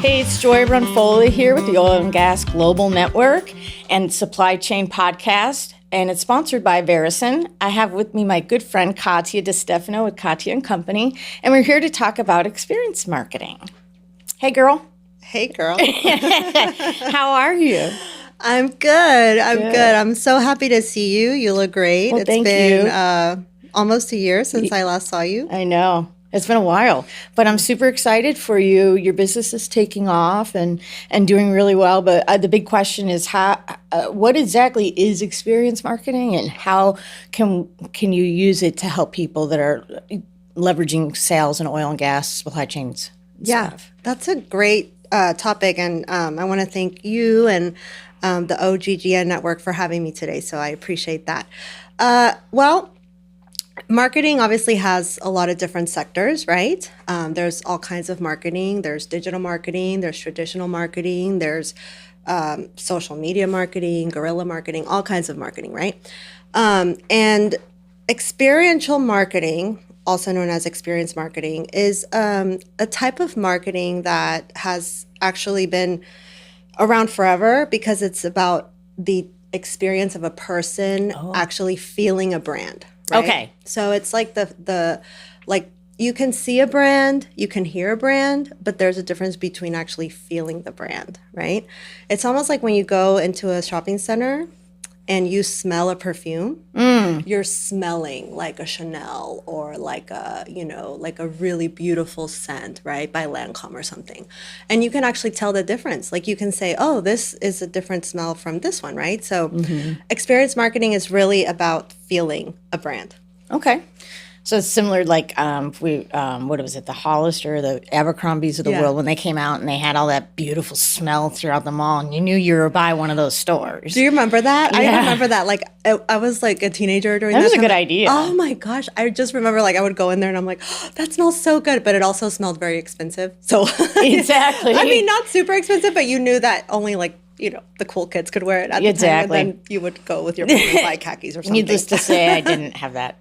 Hey, it's Joy Foley here with the Oil and Gas Global Network and Supply Chain Podcast, and it's sponsored by Verison. I have with me my good friend Kattya Destefano with Kattya and Company, and we're here to talk about experience marketing. Hey, girl. Hey, girl. How are you? I'm good. I'm so happy to see you. You look great. Well, it's thank been you. Almost a year since I last saw you. I know. It's been a while, but I'm super excited for you. Your business is taking off and doing really well. But the big question is what exactly is experience marketing, and how can you use it to help people that are leveraging sales and oil and gas supply chains? Yeah, that's a great topic, and I want to thank you and the OGGN network for having me today. So I appreciate that. Marketing obviously has a lot of different sectors, right? There's all kinds of marketing. There's digital marketing, there's traditional marketing, there's social media marketing, guerrilla marketing, all kinds of marketing, right? And experiential marketing, also known as experience marketing, is a type of marketing that has actually been around forever because it's about the experience of a person actually feeling a brand. Right? Okay. So it's like the you can see a brand, you can hear a brand, but there's a difference between actually feeling the brand, right? It's almost like when you go into a shopping center and you smell a perfume, you're smelling like a Chanel or like a really beautiful scent, right? By Lancome or something. And you can actually tell the difference. Like you can say, oh, this is a different smell from this one, right? So experience marketing is really about feeling a brand. Okay. So it's similar, like what was it, the Hollister, the Abercrombies of the world, when they came out and they had all that beautiful smell throughout the mall, and you knew you were by one of those stores. Do you remember that? Yeah. I remember that. Like I was like a teenager during that was time. a good idea. Oh my gosh. I just remember like I would go in there and I'm like, oh, that smells so good. But it also smelled very expensive. So Exactly. I mean, not super expensive, but you knew that only like, the cool kids could wear it at the time. And then you would go with your mom and buy khakis or something. Needless to say, I didn't have that.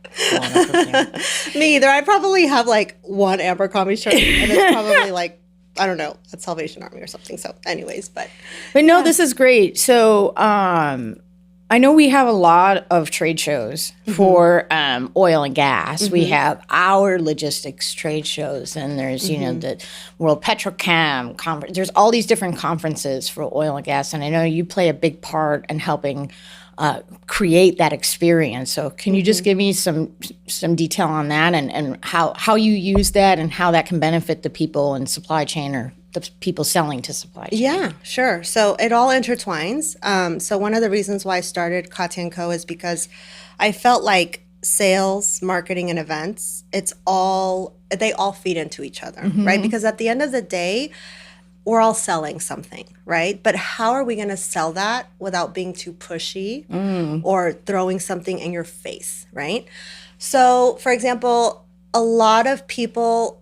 Me either. I probably have like one Abercrombie shirt, and it's probably like, I don't know, at Salvation Army or something. So anyways, but no, this is great. So I know we have a lot of trade shows for oil and gas. We have our logistics trade shows, and there's, the World Petrochem Conference. There's all these different conferences for oil and gas, and I know you play a big part in helping create that experience. So can you just give me some detail on that and how you use that and how that can benefit the people in supply chain or the people selling to supply chain? Yeah, sure. So it all intertwines. So one of the reasons why I started Kattya and Co is because I felt like sales, marketing, and events, they all feed into each other, right? Because at the end of the day, we're all selling something, right? But how are we going to sell that without being too pushy or throwing something in your face, right? So, for example, a lot of people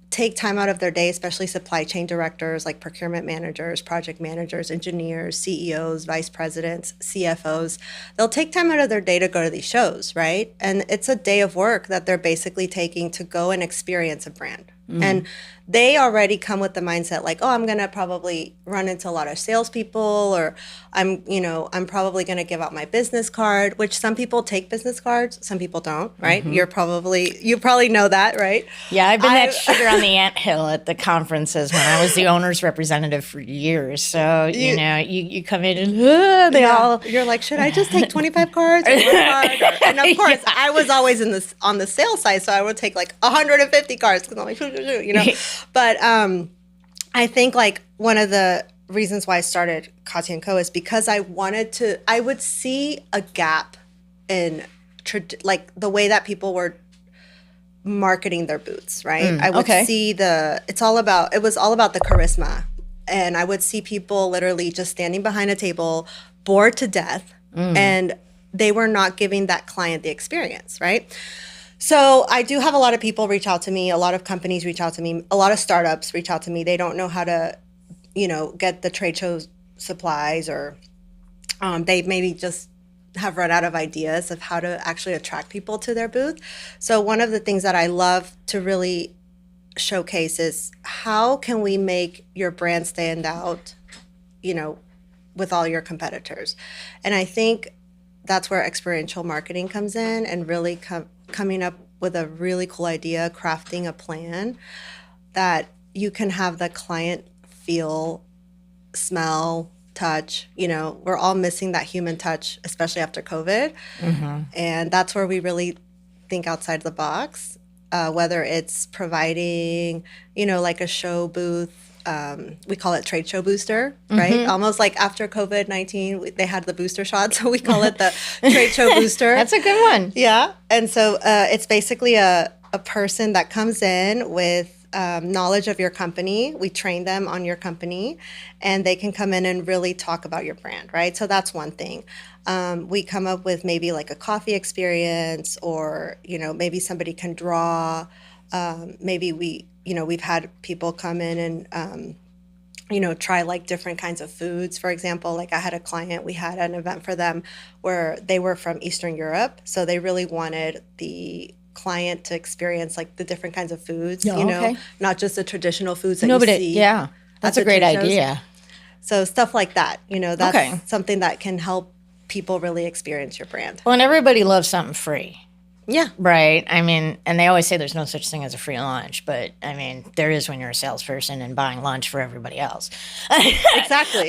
take time out of their day, especially supply chain directors like procurement managers, project managers, engineers, CEOs, vice presidents, CFOs. They'll take time out of their day to go to these shows, right? And it's a day of work that they're basically taking to go and experience a brand. And they already come with the mindset like, oh, I'm going to probably run into a lot of salespeople, or I'm probably going to give out my business card, which some people take business cards, some people don't, right? You probably know that, right? Yeah, I've been that sugar on the anthill at the conferences when I was the owner's representative for years. So, you come in and you're like, should I just take 25 cards or one card? And of course, I was always on the sales side, so I would take like 150 cards because I'm like, But I think like one of the reasons why I started Kattya and Co is because I would see a gap in like the way that people were marketing their booths, right? I would see it was all about the charisma. And I would see people literally just standing behind a table, bored to death, and they were not giving that client the experience, right? So I do have a lot of people reach out to me. A lot of companies reach out to me. A lot of startups reach out to me. They don't know how to, get the trade show supplies, or they maybe just have run out of ideas of how to actually attract people to their booth. So one of the things that I love to really showcase is how can we make your brand stand out, with all your competitors. And I think that's where experiential marketing comes in, and really coming up with a really cool idea, crafting a plan that you can have the client feel, smell, touch. We're all missing that human touch, especially after COVID. And that's where we really think outside the box, whether it's providing, like a show booth. We call it trade show booster, right? Almost like after COVID-19, they had the booster shot, so we call it the trade show booster. That's a good one. Yeah. And so it's basically a person that comes in with knowledge of your company. We train them on your company, and they can come in and really talk about your brand, right? So that's one thing. We come up with maybe like a coffee experience, or, maybe somebody can draw. Maybe we've had people come in and, try like different kinds of foods. For example, like I had a client, we had an event for them where they were from Eastern Europe. So they really wanted the client to experience like the different kinds of foods, not just the traditional foods that you see. Yeah, that's a great idea. So stuff like that, that's something that can help people really experience your brand. Well, and everybody loves something free. Yeah. Right. I mean, and they always say there's no such thing as a free lunch, but I mean, there is when you're a salesperson and buying lunch for everybody else. Exactly.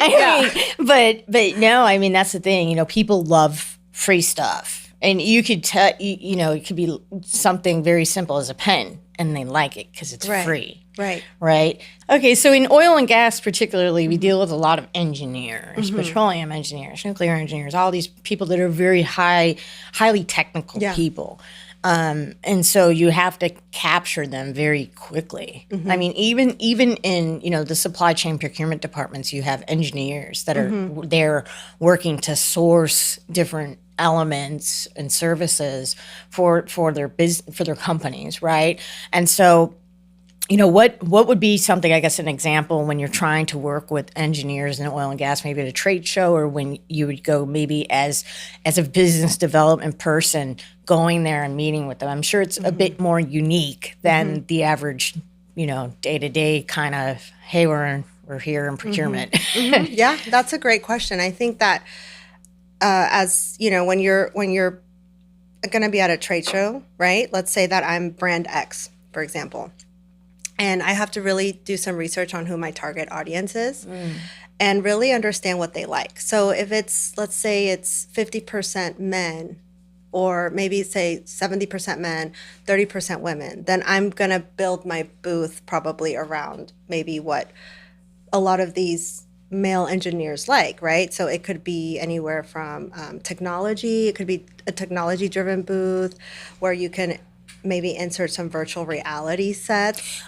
But no, I mean, that's the thing, people love free stuff. And you could tell, it could be something very simple as a pen, and they like it because it's free. Right. Okay, so in oil and gas particularly, we deal with a lot of engineers, petroleum engineers, nuclear engineers, all these people that are very highly technical people. And so you have to capture them very quickly. I mean, even in, the supply chain procurement departments, you have engineers that are there working to source different elements and services for their companies, right? And so, what would be something, I guess, an example when you're trying to work with engineers in oil and gas, maybe at a trade show, or when you would go maybe as a business development person going there and meeting with them? I'm sure it's a bit more unique than the average, day-to-day kind of, hey, we're here in procurement. Yeah, that's a great question. I think that as when you're going to be at a trade show, right? Let's say that I'm brand X, for example, and I have to really do some research on who my target audience is and really understand what they like. So if let's say it's 50% men, or maybe say 70% men, 30% women, then I'm going to build my booth probably around maybe what a lot of these male engineers like, right? So it could be anywhere from technology. It could be a technology-driven booth where you can maybe insert some virtual reality sets.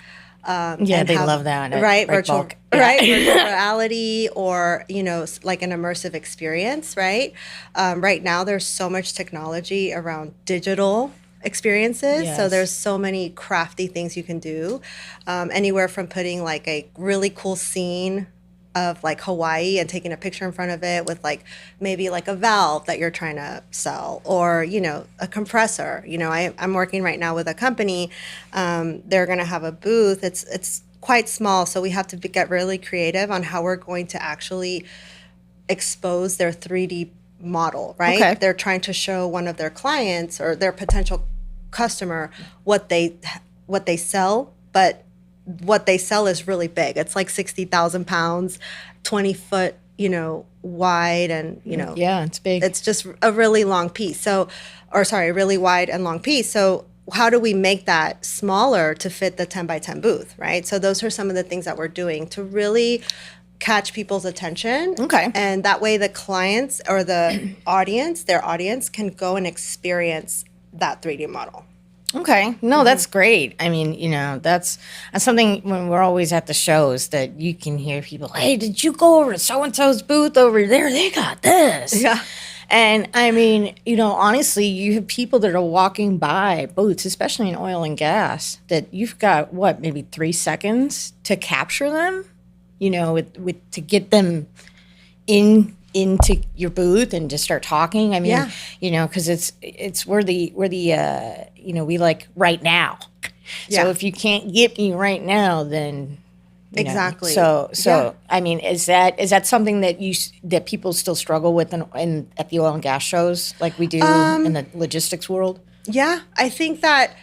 They love that, right? Virtual reality, or like an immersive experience, right? Right now, there's so much technology around digital experiences. Yes. So there's so many crafty things you can do, anywhere from putting like a really cool scene of like Hawaii and taking a picture in front of it with like maybe like a valve that you're trying to sell, or a compressor. I'm working right now with a company. They're going to have a booth. It's quite small, so we have to get really creative on how we're going to actually expose their 3D model, right? Okay. They're trying to show one of their clients or their potential customer what they sell, but what they sell is really big. It's like 60,000 pounds, 20 foot, wide, and yeah, it's big. It's just a really long piece. Really wide and long piece. So how do we make that smaller to fit the 10 by 10 booth, right? So those are some of the things that we're doing to really catch people's attention. Okay. And that way the clients or the audience, their audience, can go and experience that 3D model. Okay. No, that's great. I mean, that's something when we're always at the shows that you can hear people, hey, did you go over to so-and-so's booth over there? They got this. Yeah. And I mean, honestly, you have people that are walking by booths, especially in oil and gas, that you've got, maybe 3 seconds to capture them, to get them into your booth and just start talking. I mean, because it's we like right now, Yeah. So if you can't get me right now, then Exactly. So Yeah. I mean, is that something that people still struggle with in at the oil and gas shows like we do in the logistics world? Yeah, I think that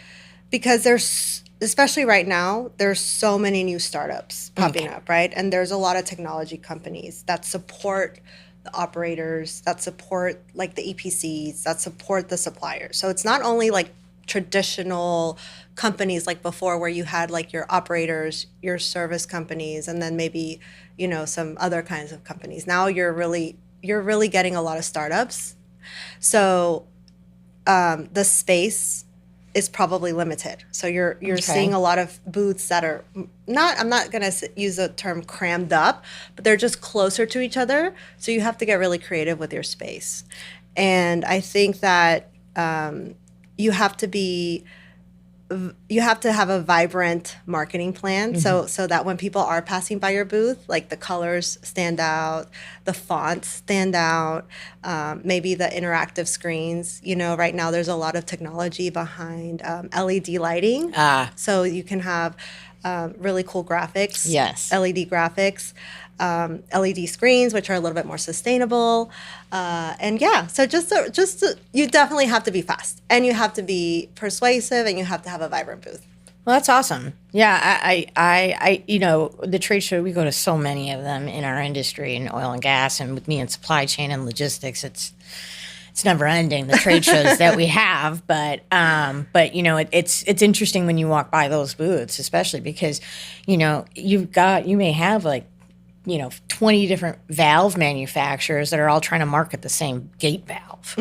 because there's, especially right now, there's so many new startups popping up, right? And there's a lot of technology companies that support the operators, that support like the EPCs, that support the suppliers. So it's not only like traditional companies like before where you had like your operators, your service companies, and then maybe, some other kinds of companies. Now you're really getting a lot of startups. So the space is probably limited. So you're seeing a lot of booths that are not, I'm not going to use the term crammed up, but they're just closer to each other. So you have to get really creative with your space. And I think that you have to have a vibrant marketing plan, so that when people are passing by your booth, like the colors stand out, the fonts stand out, maybe the interactive screens. Right now there's a lot of technology behind LED lighting, so you can have really cool graphics. Yes. LED graphics. LED screens, which are a little bit more sustainable, and yeah. So you definitely have to be fast, and you have to be persuasive, and you have to have a vibrant booth. Well, that's awesome. Yeah, I the trade show, we go to so many of them in our industry in oil and gas, and with me in supply chain and logistics, it's never ending, the trade shows that we have. But it's interesting when you walk by those booths, especially because, you may have like 20 different valve manufacturers that are all trying to market the same gate valve.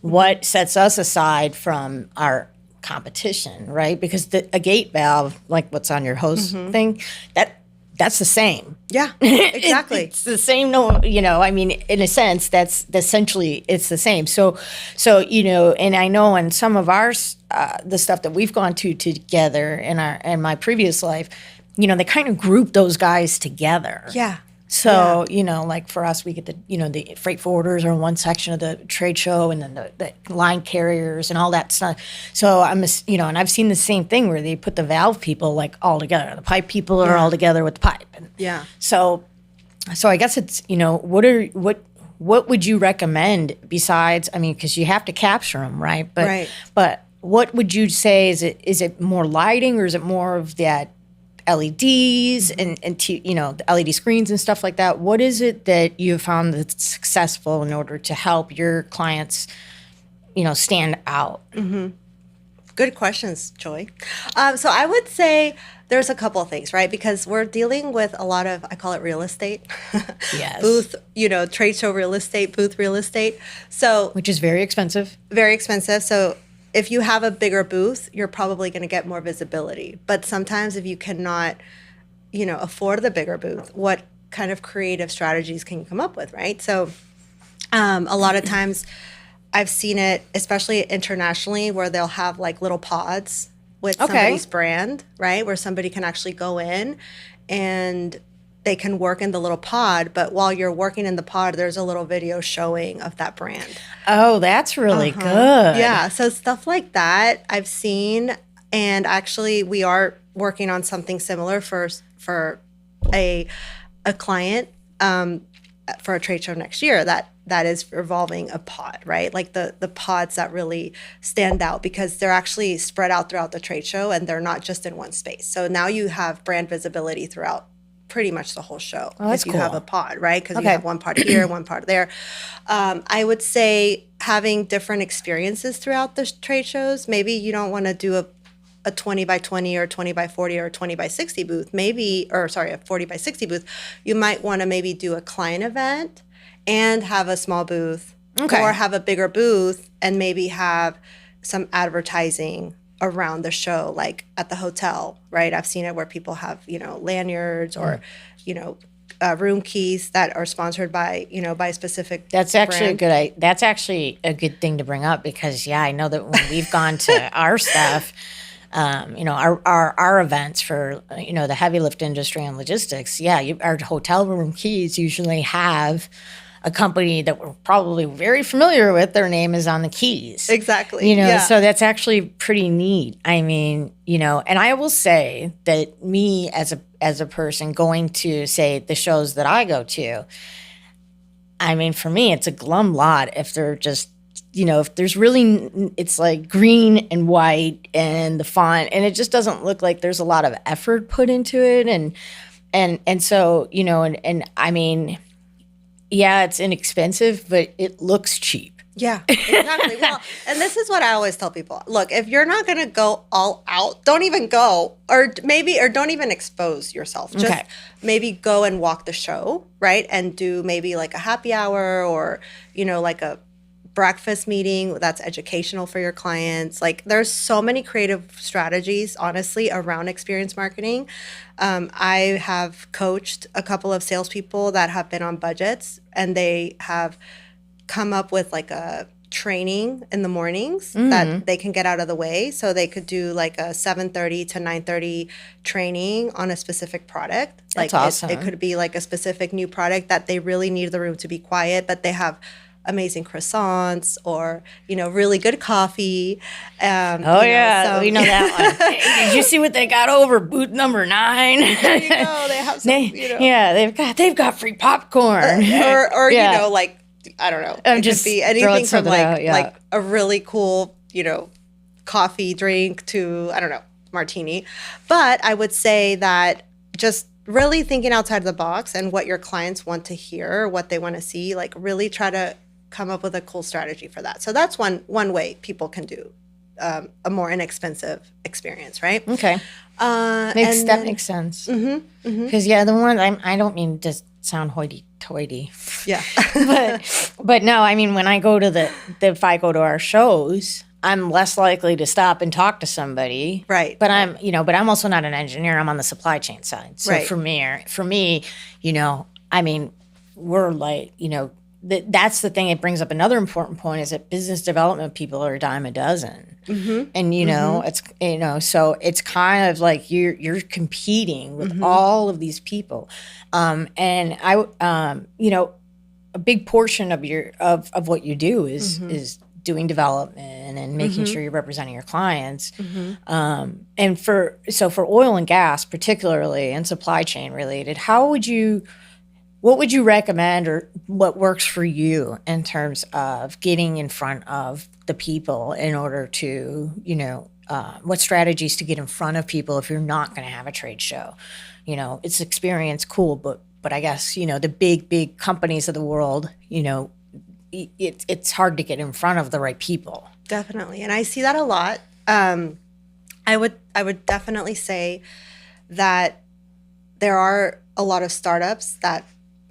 What sets us aside from our competition, right? Because a gate valve, like what's on your hose thing, that's the same. Yeah, exactly. It's the same. No, I mean, in a sense, that's essentially it's the same. So, and I know in some of our the stuff that we've gone to together in my previous life, they kind of group those guys together. Yeah. So, like for us, we get the freight forwarders are in one section of the trade show, and then the line carriers and all that stuff. So and I've seen the same thing where they put the valve people like all together. The pipe people are all together with the pipe. And Yeah. So I guess it's, what would you recommend besides, I mean, because you have to capture them, right? But what would you say, is it more lighting, or is it more of that LEDs and the LED screens and stuff like that? What is it that you have found that's successful in order to help your clients, stand out? Good questions, Joy. So I would say there's a couple of things, right? Because we're dealing with a lot of, I call it real estate. Yes. Booth, trade show real estate, booth real estate. So which is very expensive. Very expensive. So if you have a bigger booth, you're probably going to get more visibility. But sometimes if you cannot, afford the bigger booth, what kind of creative strategies can you come up with, right? So a lot of times I've seen it, especially internationally, where they'll have like little pods with somebody's brand, right? Where somebody can actually go in and they can work in the little pod, but while you're working in the pod, there's a little video showing of that brand. Oh, that's really good. Yeah, so stuff like that I've seen, and actually we are working on something similar for a client for a trade show next year that is revolving a pod, right? Like the pods that really stand out because they're actually spread out throughout the trade show and they're not just in one space. So now you have brand visibility throughout pretty much the whole show. Oh, that's if you cool. have a pod, right? Because you have one pod here, one pod there. I would say having different experiences throughout the trade shows. Maybe you don't want to do a 20 by 20 or 20 by 40 or 20 by 60 booth. A 40 by 60 booth. You might want to maybe do a client event and have a small booth, or have a bigger booth and maybe have some advertising around the show, like at the hotel, right? I've seen it where people have, lanyards or, room keys that are sponsored by, by a specific That's actually brand. that's actually a good thing to bring up because, I know that when we've gone to our stuff, our events for, the heavy lift industry and logistics, our hotel room keys usually have a company that we're probably very familiar with, their name is on the keys. Exactly. You know, Yeah. so that's actually pretty neat. I mean, you know, and I will say that me as a person going to, say, the shows that I go to, I mean, for me, it's a glum lot if they're just, you know, if there's really, it's like green and white and the font, and it just doesn't look like there's a lot of effort put into it. And so, you know, and I mean, yeah, it's inexpensive, but it looks cheap. Yeah, exactly. Well, and this is what I always tell people. Look, if you're not going to go all out, don't even go, or don't even expose yourself. Just maybe go and walk the show, right? And do maybe like a happy hour, or, you know, like a breakfast meeting that's educational for your clients. Like, there's so many creative strategies, honestly, around experience marketing. I have coached a couple of salespeople that have been on budgets, and they have come up with like a training in the mornings that they can get out of the way. So they could do like a 7:30 to 9:30 training on a specific product. That's like awesome. It could be like a specific new product that they really need the room to be quiet, but they have amazing croissants, or, you know, really good coffee. We know that one. Did you see what they got over booth number 9? There you go. They have some, you know. Yeah, they've got free popcorn. Or Yeah. you know, like, I don't know. I'm it just could be throwing anything from something like out, yeah. like a really cool, you know, coffee drink to, I don't know, martini. But I would say that just really thinking outside the box and what your clients want to hear, what they want to see, like really try to come up with a cool strategy for that. So that's one way people can do a more inexpensive experience, right? Okay. That makes sense. Because the one I don't mean to sound hoity-toity. Yeah. but no, I mean, when I go to if I go to our shows, I'm less likely to stop and talk to somebody. Right. But I'm also not an engineer. I'm on the supply chain side. So Right. for me, you know, I mean, we're like, you know, that's the thing. It brings up another important point, is that business development people are a dime a dozen. And, you know, it's, you know, so it's kind of like you're competing with all of these people. And I, you know, a big portion of of what you do is doing development and making sure you're representing your clients. And for oil and gas particularly, and supply chain related, what would you recommend, or what works for you in terms of getting in front of the people in order to, you know, what strategies to get in front of people if you're not going to have a trade show? You know, it's experience, cool, but I guess, you know, the big companies of the world, you know, it's hard to get in front of the right people. Definitely. And I see that a lot. I would definitely say that there are a lot of startups that,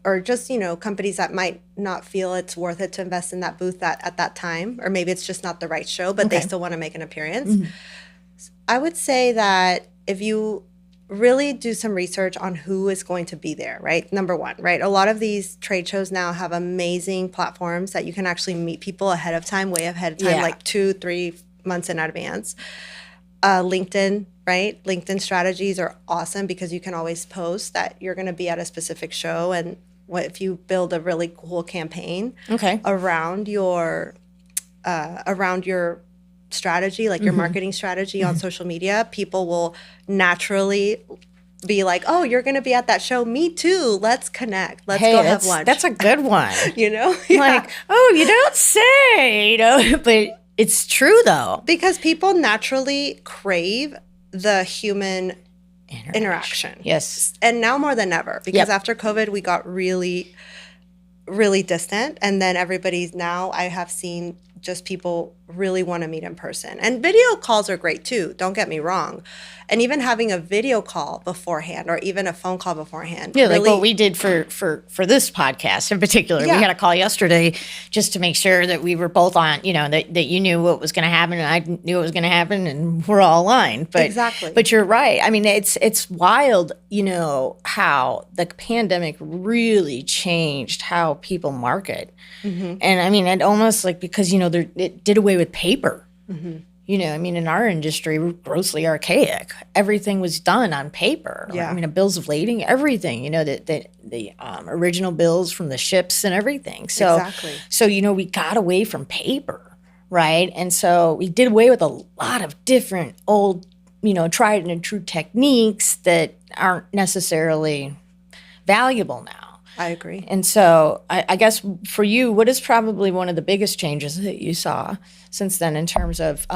or just, you know, companies that might not feel it's worth it to invest in that booth at that time, or maybe it's just not the right show, but they still want to make an appearance. I would say that if you really do some research on who is going to be there, right? Number one, right? A lot of these trade shows now have amazing platforms that you can actually meet people ahead of time, way ahead of time, like 2-3 months in advance. LinkedIn, right? LinkedIn strategies are awesome because you can always post that you're going to be at a specific show, and if you build a really cool campaign around your strategy, like your marketing strategy on social media, people will naturally be like, oh, you're going to be at that show. Me too. Let's connect. Let's go have lunch. That's a good one. You know? Like, oh, you don't say, you know, but it's true though. Because people naturally crave the human interaction. Yes. And now more than ever, because after COVID, we got really, really distant. And then I have seen just people really want to meet in person. And video calls are great too, don't get me wrong. And even having a video call beforehand, or even a phone call beforehand. Yeah, really, like what we did for this podcast in particular. We had a call yesterday just to make sure that we were both on, you know, that you knew what was going to happen and I knew what was going to happen, and we're all aligned. But, exactly. But you're right. I mean, it's wild, you know, how the pandemic really changed how people market. And I mean, it almost like, because, you know, it did away with paper. I mean, in our industry, we're grossly archaic. Everything was done on paper. Yeah. I mean, bills of lading, everything, the original bills from the ships and everything. So, Exactly. So, we got away from paper, right? And so we did away with a lot of different old, tried and true techniques that aren't necessarily valuable now. I agree. And so I guess for you, what is probably one of the biggest changes that you saw since then in terms of,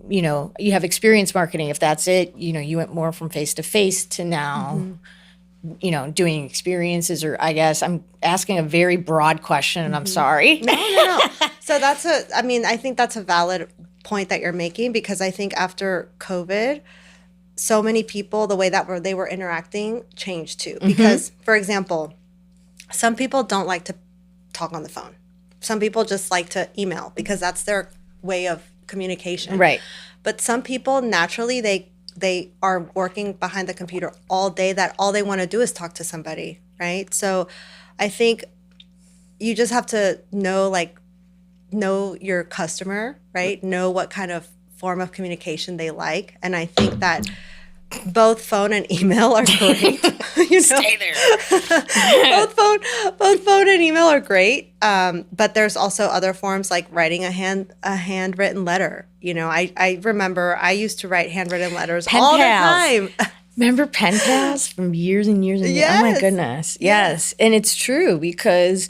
you have experience marketing, if that's it, you went more from face to face to now, doing experiences, or I guess I'm asking a very broad question and I'm sorry. No. So I think that's a valid point that you're making, because I think after COVID, so many people, the way that they were interacting changed too. Because, for example, some people don't like to talk on the phone. Some people just like to email because that's their way of communication. Right. But some people, naturally, they are working behind the computer all day, that all they want to do is talk to somebody, right? So I think you just have to know your customer, right? Know what kind of form of communication they like. And I think that both phone and email are great. Stay there. both phone and email are great. But there's also other forms like writing a handwritten letter. I remember I used to write handwritten letters all the time. Remember pen pals from years and years and years? Yes. Oh my goodness. Yes. And it's true because,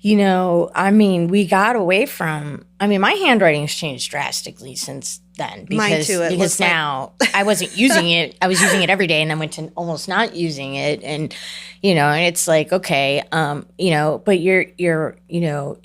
we got away from, my handwriting has changed drastically since then. Mine too. Because now I wasn't using it. I was using it every day and then went to almost not using it. And, and it's like, okay, but you're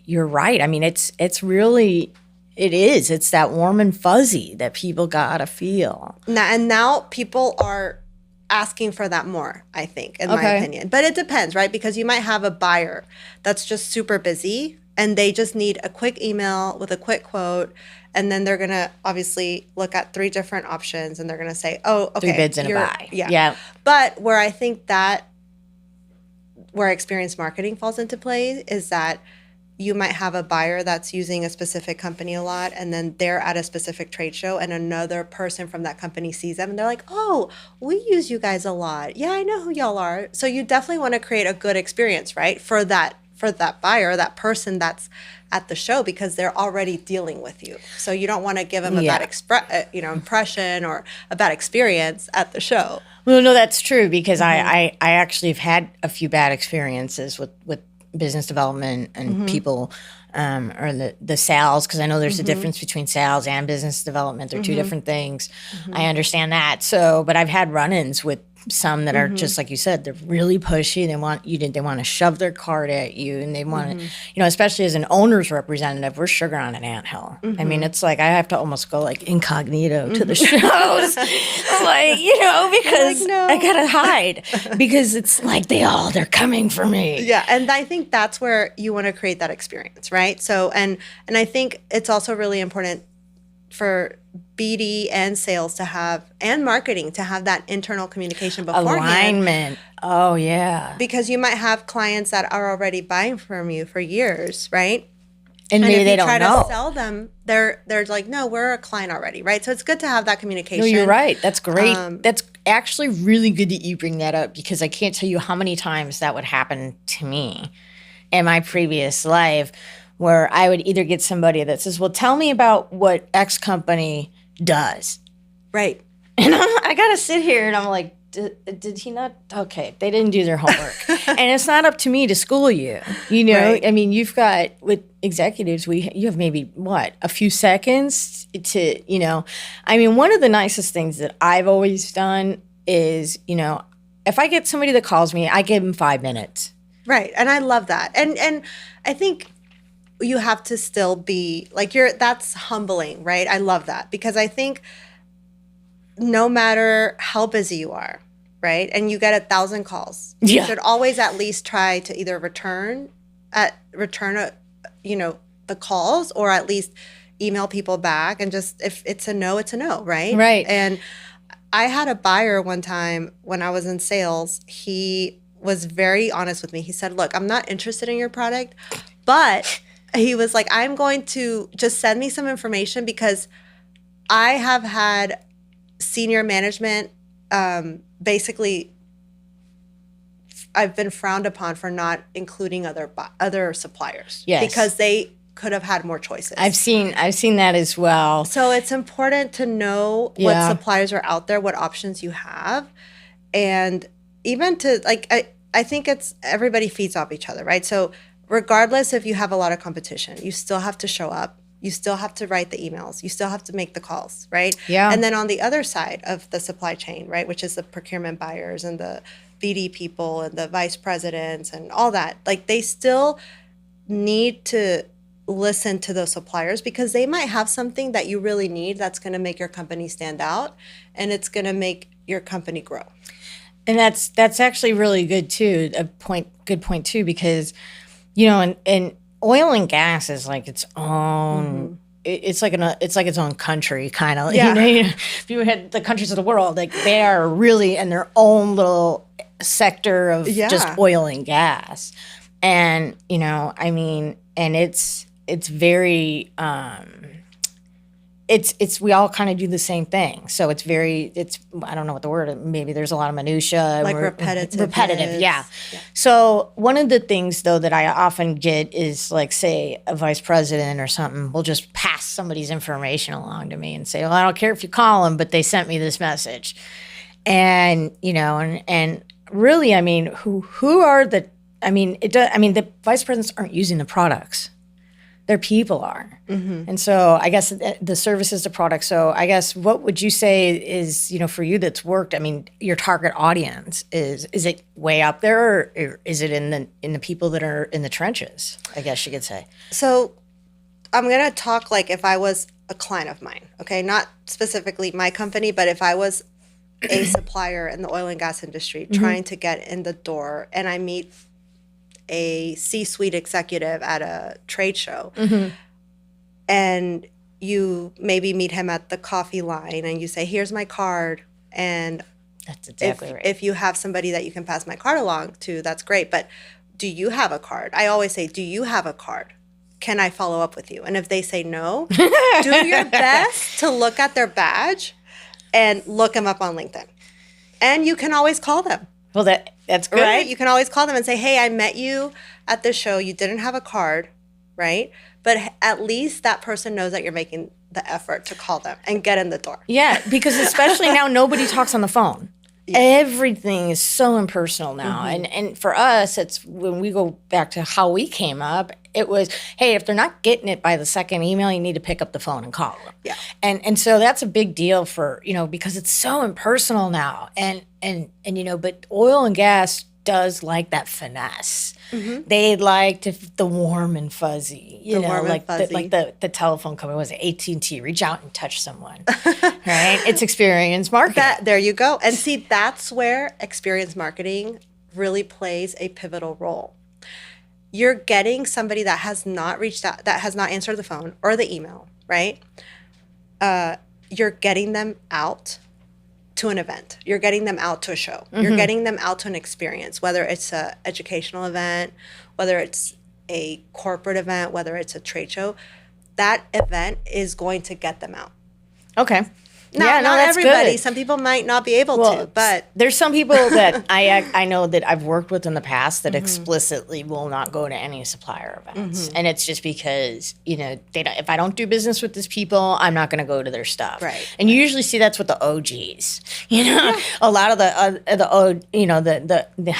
right. I mean, it's really, it is. It's that warm and fuzzy that people gotta feel. Now people are asking for that more, I think, in my opinion. But it depends, right? Because you might have a buyer that's just super busy and they just need a quick email with a quick quote. And then they're going to obviously look at 3 different options and they're going to say, oh, okay. 3 bids and a buy. Yeah. But where I think where experience marketing falls into play is that you might have a buyer that's using a specific company a lot, and then they're at a specific trade show and another person from that company sees them and they're like, oh, we use you guys a lot. Yeah, I know who y'all are. So you definitely want to create a good experience, right? For that buyer, that person that's at the show, because they're already dealing with you. So you don't want to give them a bad impression or a bad experience at the show. Well, no, that's true, because I actually have had a few bad experiences with business development and people or the sales, because I know there's a difference between sales and business development. They're 2 different things. I understand that. So, but I've had run-ins with some that are just like you said, they're really pushy. They want to shove their cart at you, and they want to, especially as an owner's representative, we're sugar on an anthill. I mean, it's like I have to almost go like incognito to the shows, because no. I gotta hide because it's like they're coming for me. Yeah, and I think that's where you want to create that experience, right? So, and I think it's also really important for BD and sales to have, and marketing to have that internal communication beforehand. Alignment. Oh, yeah. Because you might have clients that are already buying from you for years, right? And maybe they don't know. If you try to sell them, they're like, no, we're a client already, right? So it's good to have that communication. No, you're right. That's great. That's actually really good that you bring that up, because I can't tell you how many times that would happen to me in my previous life, where I would either get somebody that says, well, tell me about what X company does. Right. And I got to sit here and I'm like, did he not? Okay, they didn't do their homework. And it's not up to me to school you. Right. I mean, you've got, with executives, you have maybe, a few seconds to, I mean, one of the nicest things that I've always done is, if I get somebody that calls me, I give them 5 minutes. Right. And I love that. And I think you have to still be like, that's humbling, right? I love that, because I think no matter how busy you are, right, and you get 1,000 calls, you should always at least try to either return the calls, or at least email people back, and just, if it's a no, it's a no, right? Right. And I had a buyer one time when I was in sales. He was very honest with me. He said, look, I'm not interested in your product, but he was like, I'm going to just send me some information, because I have had senior management basically. I've been frowned upon for not including other suppliers. Yes. Because they could have had more choices. I've seen that as well. So it's important to know what suppliers are out there, what options you have, and even to I think it's everybody feeds off each other, right? So regardless if you have a lot of competition, you still have to show up. You still have to write the emails. You still have to make the calls, right? Yeah. And then on the other side of the supply chain, right, which is the procurement buyers and the BD people and the vice presidents and all that, like they still need to listen to those suppliers because they might have something that you really need that's going to make your company stand out and it's going to make your company grow. And that's actually really good too. Good point too, because and oil and gas is like its own. It's like its own country, kind of. Yeah. If you had the countries of the world, like they are really in their own little sector of just oil and gas, and and it's very. It's we all kind of do the same thing. So it's I don't know what the word, maybe there's a lot of minutia. Like repetitive. Repetitive, yeah. So one of the things though that I often get is like, say a vice president or something will just pass somebody's information along to me and say, well, I don't care if you call them, but they sent me this message. And, and really, I mean, who are the, the vice presidents aren't using the products. Their people are. And so I guess the service is the product. So I guess what would you say is, for you that's worked, I mean, your target audience is it way up there or is it in the people that are in the trenches, I guess you could say? So I'm going to talk like if I was a client of mine, okay? Not specifically my company, but if I was a supplier in the oil and gas industry trying to get in the door and I meet a C-suite executive at a trade show and you maybe meet him at the coffee line and you say, here's my card. And that's exactly right. If you have somebody that you can pass my card along to, that's great. But do you have a card? I always say, do you have a card? Can I follow up with you? And if they say no, do your best to look at their badge and look them up on LinkedIn. And you can always call them. Well, that's good. Right? You can always call them and say, hey, I met you at this show. You didn't have a card, right? But at least that person knows that you're making the effort to call them and get in the door. Yeah, because especially now, nobody talks on the phone. Yeah. Everything is so impersonal now. And for us, it's when we go back to how we came up, it was, hey, if they're not getting it by the second email, you need to pick up the phone and call them. Yeah. And so that's a big deal for, because it's so impersonal now. And but oil and gas does like that finesse. They like the warm and fuzzy, the telephone company, was it AT&T, reach out and touch someone, right? It's experience marketing. There you go. And see, that's where experience marketing really plays a pivotal role. You're getting somebody that has not reached out, that has not answered the phone or the email, right? You're getting them out to an event. You're getting them out to a show. You're getting them out to an experience, whether it's an educational event, whether it's a corporate event, whether it's a trade show. That event is going to get them out. Okay. Not that's everybody. good. Some people might not be able to, but there's some people that I know that I've worked with in the past that explicitly will not go to any supplier events, and it's just because they don't, if I don't do business with these people, I'm not going to go to their stuff. Right. And you usually see that's with the OGs. A lot of the I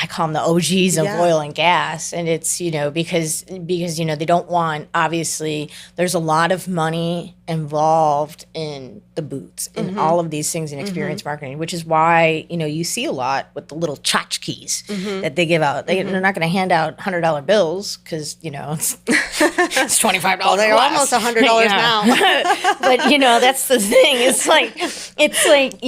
call them the OGs of oil and gas, and it's because they don't want, obviously there's a lot of money involved in the boots and all of these things in experience marketing, which is why you see a lot with the little tchotchkes that they give out. They're not going to hand out $100 bills because it's $25. Well, they're almost $100 now. But that's the thing. It's like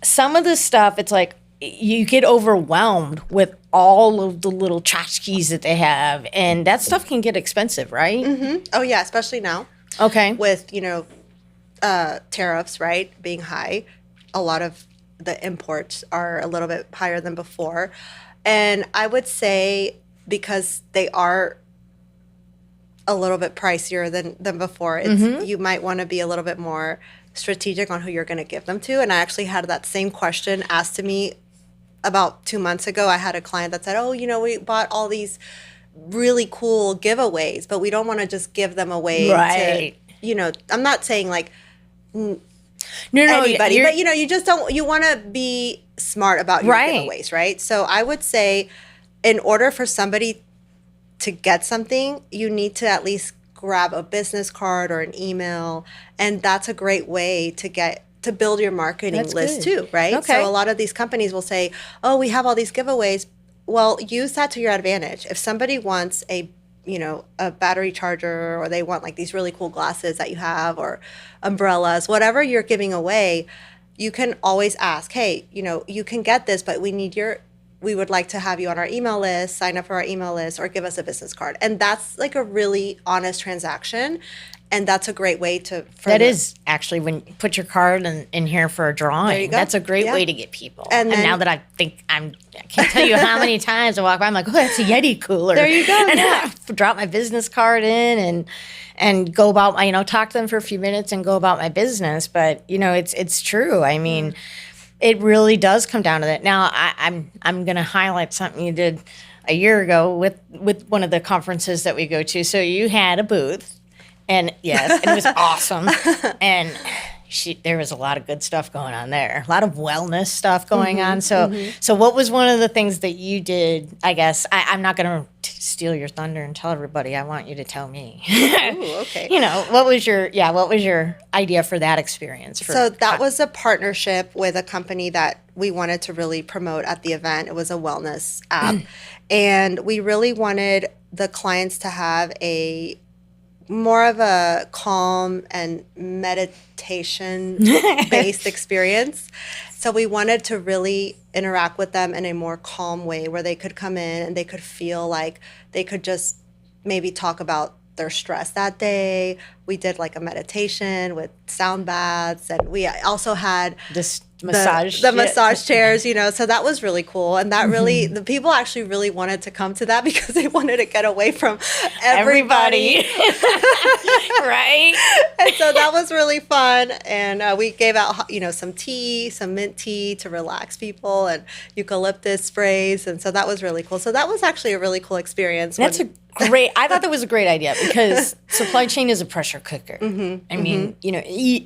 some of the stuff. It's like you get overwhelmed with all of the little tchotchkes that they have, and that stuff can get expensive, right? Oh yeah, especially now. Okay. With, tariffs, right, being high, a lot of the imports are a little bit higher than before. And I would say because they are a little bit pricier than before, you might want to be a little bit more strategic on who you're going to give them to. And I actually had that same question asked to me about 2 months ago. I had a client that said, oh, we bought all these really cool giveaways, but we don't want to just give them away right. to, I'm not saying like no, anybody, but you just don't, you want to be smart about your right. giveaways, right? So I would say in order for somebody to get something, you need to at least grab a business card or an email, and that's a great way to build your marketing list too, right? Okay. So a lot of these companies will say, oh, we have all these giveaways. Well, use that to your advantage. If somebody wants a battery charger, or they want like these really cool glasses that you have, or umbrellas, whatever you're giving away, you can always ask, hey, you can get this, but we would like to have you on our email list, sign up for our email list, or give us a business card. And that's like a really honest transaction. And that's a great way to... That is actually when you put your card in here for a drawing. There you go. That's a great way to get people. And now that I think I can't tell you how many times I walk by, I'm like, oh, that's a Yeti cooler. There you go. And I drop my business card in and go about my, talk to them for a few minutes and go about my business. But, it's true. I mean... It really does come down to that. Now, I'm going to highlight something you did a year ago with one of the conferences that we go to. So you had a booth, and yes, it was awesome. And there was a lot of good stuff going on there, a lot of wellness stuff going on. So what was one of the things that you did? I guess I'm not going to steal your thunder and tell everybody. I want you to tell me. Ooh, okay. What was your idea for that experience? So that was a partnership with a company that we wanted to really promote at the event. It was a wellness app, and we really wanted the clients to have more of a calm and meditation-based experience. So we wanted to really interact with them in a more calm way, where they could come in and they could feel like they could just maybe talk about their stress that day. We did like a meditation with sound baths, and we also had this massage the massage chairs, so that was really cool. And that really, the people actually really wanted to come to that because they wanted to get away from everybody. Right. And so that was really fun. And we gave out, some tea, some mint tea to relax people, and eucalyptus sprays. And so that was really cool. So that was actually a really cool experience. I thought that was a great idea, because supply chain is a pressure cooker. I mean,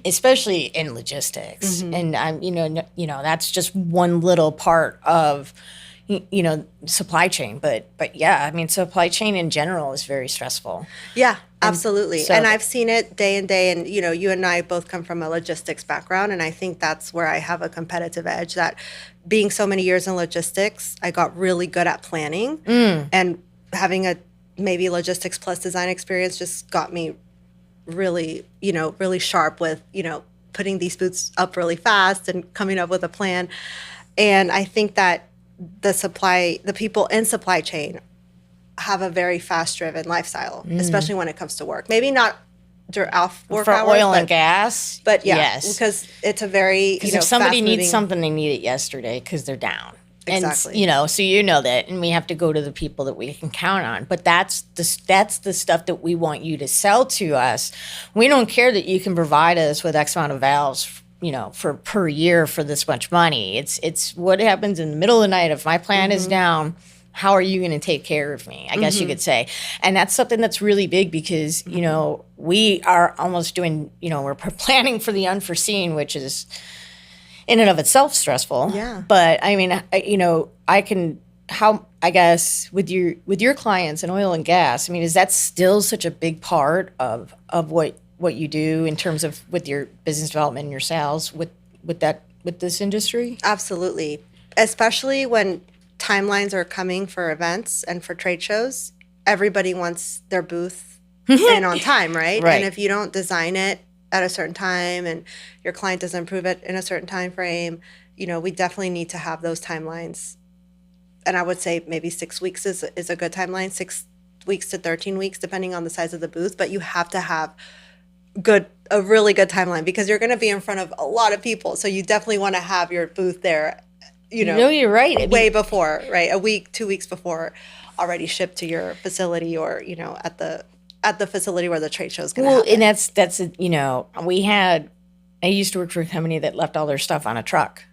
especially in logistics, and that's just one little part of, supply chain. But yeah, I mean, supply chain in general is very stressful. Yeah, absolutely. And I've seen it day and day. And, you and I both come from a logistics background. And I think that's where I have a competitive edge, that being so many years in logistics, I got really good at planning, and having a maybe logistics plus design experience just got me really, really sharp with, putting these booths up really fast and coming up with a plan. And I think that the people in supply chain have a very fast-driven lifestyle, especially when it comes to work. Maybe not off work for hours, oil and gas, but yes, because it's a very if somebody needs something, they need it yesterday because they're down. Exactly. And, so that, and we have to go to the people that we can count on. But that's the stuff that we want you to sell to us. We don't care that you can provide us with X amount of valves, for per year for this much money. It's what happens in the middle of the night. If my plant is down, how are you going to take care of me? I guess you could say. And that's something that's really big, because, we are almost doing, we're planning for the unforeseen, which is in and of itself stressful. Yeah. But I mean, I guess with your clients in oil and gas, I mean, is that still such a big part of what you do in terms of with your business development and your sales with this industry? Absolutely. Especially when timelines are coming for events and for trade shows, everybody wants their booth in on time, right? Right. And if you don't design it at a certain time and your client doesn't approve it in a certain time frame, we definitely need to have those timelines. And I would say maybe 6 weeks is a good timeline, 6 weeks to 13 weeks, depending on the size of the booth. But you have to have a really good timeline, because you're going to be in front of a lot of people. So you definitely want to have your booth there, No, you're right. Way before, right? A week, 2 weeks before, already shipped to your facility, or, at the facility where the trade show is going to happen. And that's we had I used to work for a company that left all their stuff on a truck.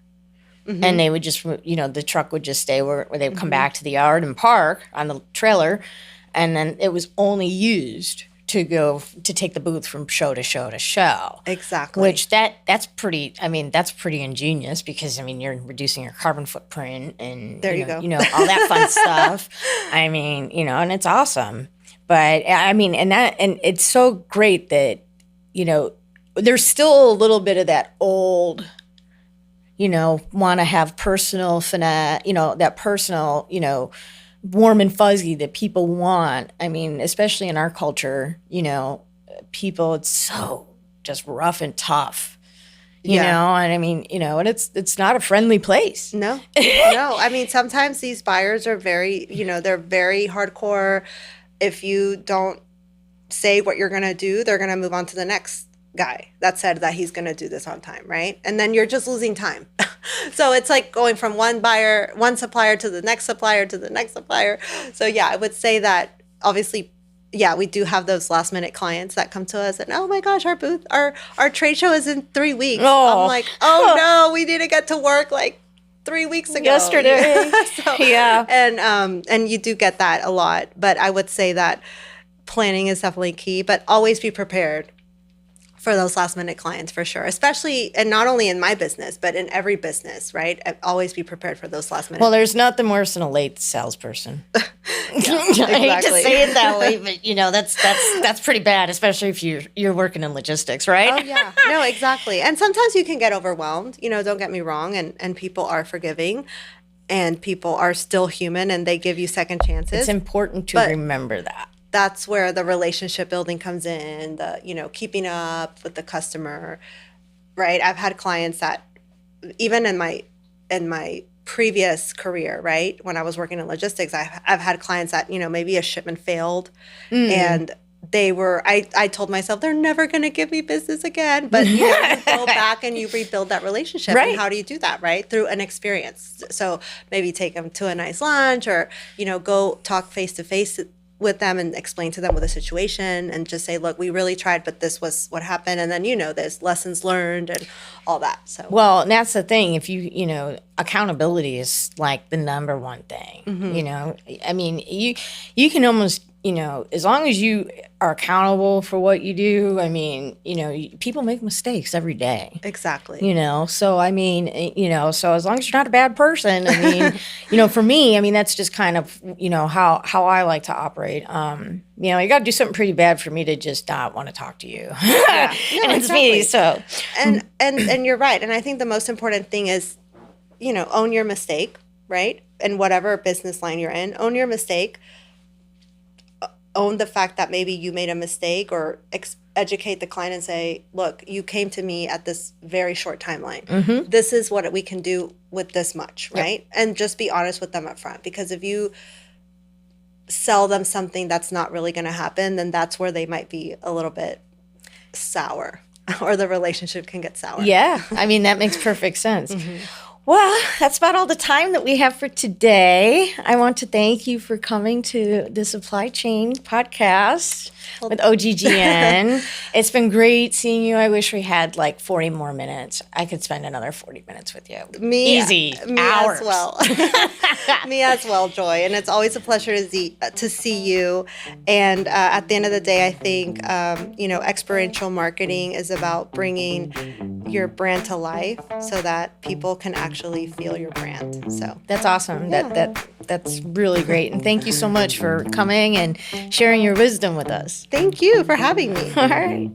And they would just, the truck would just stay where they would come back to the yard and park on the trailer. And then it was only used to take the booth from show to show to show. Exactly. Which that's pretty ingenious because, you're reducing your carbon footprint and there you go. All that fun stuff. And it's awesome. But and it's so great that, there's still a little bit of that old, want to have personal finesse, that personal, warm and fuzzy that people want. Especially in our culture, people, it's so just rough and tough, you know, and and it's not a friendly place. No. Sometimes these buyers are very, they're very hardcore. If you don't say what you're going to do, they're going to move on to the next guy that said that he's going to do this on time, right? And then you're just losing time. So it's like going from one supplier to the next supplier to the next supplier. So yeah, I would say that obviously, yeah, we do have those last minute clients that come to us and, oh my gosh, our trade show is in 3 weeks. Oh. I'm like, oh no, we need to get to work like 3 weeks ago. Yesterday. Yeah. And you do get that a lot. But I would say that planning is definitely key, but always be prepared for those last minute clients for sure, especially, and not only in my business, but in every business, right? Always be prepared for those last minute. Well, there's nothing worse than a late salesperson. Exactly. I hate to say it that way, but that's pretty bad, especially if you're working in logistics, right? Oh yeah, no, exactly. And sometimes you can get overwhelmed. Don't get me wrong, and people are forgiving, and people are still human, and they give you second chances. It's important to remember that. That's where the relationship building comes in, the, keeping up with the customer, right? I've had clients that even in my previous career, right? When I was working in logistics, I've had clients that, maybe a shipment failed and I told myself they're never going to give me business again. But, you go back and you rebuild that relationship. Right. And how do you do that, right? Through an experience. So maybe take them to a nice lunch or, go talk face to face with them and explain to them with a situation and just say, look, we really tried, but this was what happened. And then, there's lessons learned and all that. So, well, and that's the thing. If accountability is like the number one thing, you can almost, as long as you are accountable for what you do, people make mistakes every day. Exactly. So, so as long as you're not a bad person, for me, that's just kind of, how I like to operate. You got to do something pretty bad for me to just not want to talk to you. Yeah. No, and it's exactly. me, so. And you're right. And I think the most important thing is, own your mistake, right? And whatever business line you're in, own your mistake. Own the fact that maybe you made a mistake or educate the client and say, look, you came to me at this very short timeline. Mm-hmm. This is what we can do with this much, right? Yep. And just be honest with them up front. Because if you sell them something that's not really going to happen, then that's where they might be a little bit sour or the relationship can get sour. Yeah. That makes perfect sense. Mm-hmm. Well, that's about all the time that we have for today. I want to thank you for coming to the Supply Chain Podcast with OGGN. It's been great seeing you. I wish we had like 40 more minutes. I could spend another 40 minutes with you. Me hours. As well. Me as well, Joy. And it's always a pleasure to see you. And at the end of the day, I think, experiential marketing is about bringing your brand to life so that people can actually feel your brand. So that's awesome. Yeah. That's really great. And thank you so much for coming and sharing your wisdom with us. Thank you for having me. All right.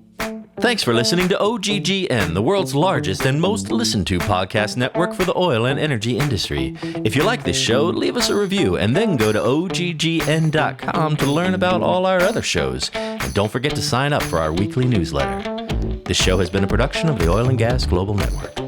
Thanks for listening to OGGN, the world's largest and most listened to podcast network for the oil and energy industry. If you like this show, leave us a review and then go to OGGN.com to learn about all our other shows. And don't forget to sign up for our weekly newsletter. This show has been a production of the Oil and Gas Global Network.